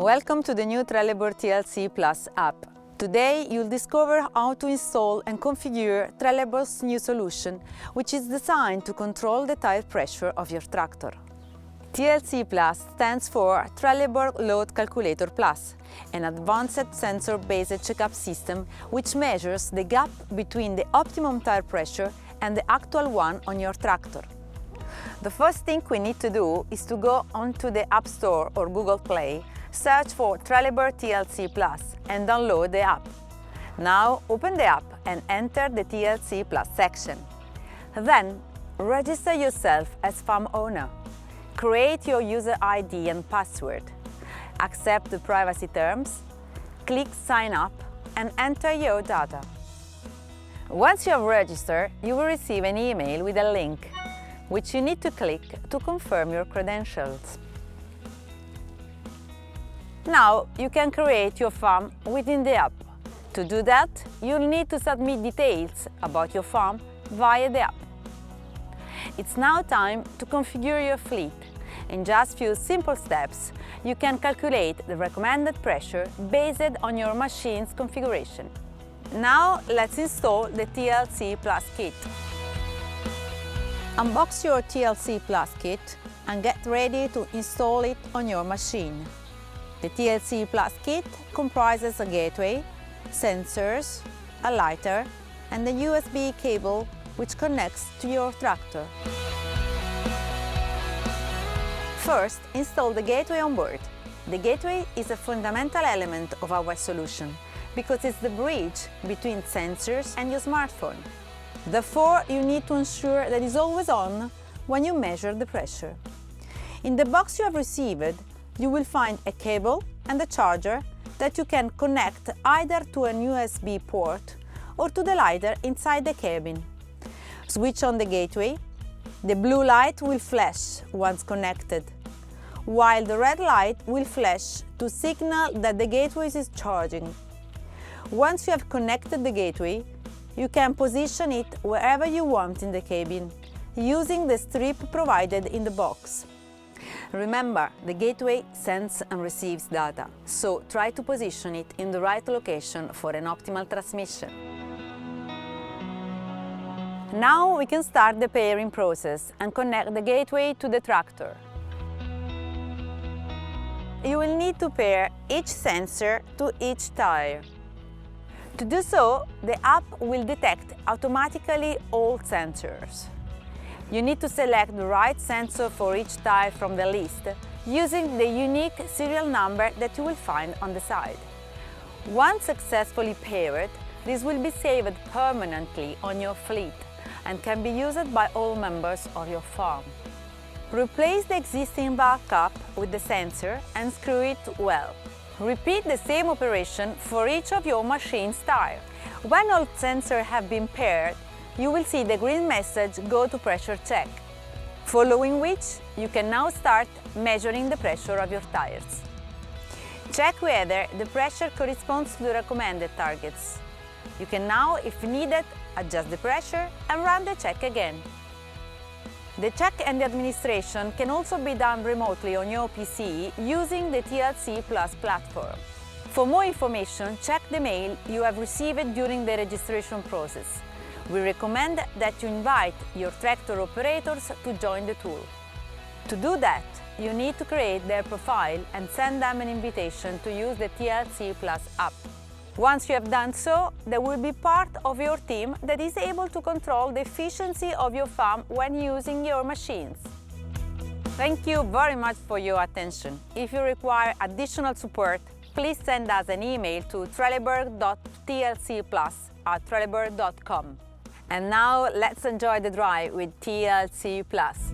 Welcome to the new Trelleborg TLC Plus app. Today you'll discover how to install and configure Trelleborg's new solution, which is designed to control the tire pressure of your tractor. TLC Plus stands for Trelleborg Load Calculator Plus, an advanced sensor-based checkup system which measures the gap between the optimum tire pressure and the actual one on your tractor. The first thing we need to do is to go onto the App Store or Google Play, search for Trelleborg TLC Plus and download the app. Now open the app and enter the TLC Plus section. Then register yourself as farm owner. Create your user ID and password. Accept the privacy terms. Click Sign Up and enter your data. Once you have registered, you will receive an email with a link, which you need to click to confirm your credentials. Now you can create your farm within the app. To do that, you'll need to submit details about your farm via the app. It's now time to configure your fleet. In just few simple steps, you can calculate the recommended pressure based on your machine's configuration. Now let's install the TLC Plus kit. Unbox your TLC Plus kit and get ready to install it on your machine. The TLC Plus kit comprises a gateway, sensors, a lighter, and a USB cable which connects to your tractor. First, install the gateway on board. The gateway is a fundamental element of our solution because it's the bridge between sensors and your smartphone. Therefore, you need to ensure that it's always on when you measure the pressure. In the box you have received, you will find a cable and a charger that you can connect either to an USB port or to the lighter inside the cabin. Switch on the gateway. The blue light will flash once connected, while the red light will flash to signal that the gateway is charging. Once you have connected the gateway, you can position it wherever you want in the cabin, using the strip provided in the box. Remember, the gateway sends and receives data, so try to position it in the right location for an optimal transmission. Now we can start the pairing process and connect the gateway to the tractor. You will need to pair each sensor to each tire. To do so, the app will detect automatically all sensors. You need to select the right sensor for each tire from the list, using the unique serial number that you will find on the side. Once successfully paired, this will be saved permanently on your fleet and can be used by all members of your farm. Replace the existing backup with the sensor and screw it well. Repeat the same operation for each of your machine's tires. When all sensors have been paired, you will see the green message "Go to pressure check," following which you can now start measuring the pressure of your tires. Check whether the pressure corresponds to the recommended targets. You can now, if needed, adjust the pressure and run the check again. The check and the administration can also be done remotely on your PC using the TLC Plus platform. For more information, check the mail you have received during the registration process. We recommend that you invite your tractor operators to join the tool. To do that, you need to create their profile and send them an invitation to use the TLC Plus app. Once you have done so, they will be part of your team that is able to control the efficiency of your farm when using your machines. Thank you very much for your attention. If you require additional support, please send us an email to trelleborg.tlcplus@trelleborg.com. And now let's enjoy the drive with TLC Plus.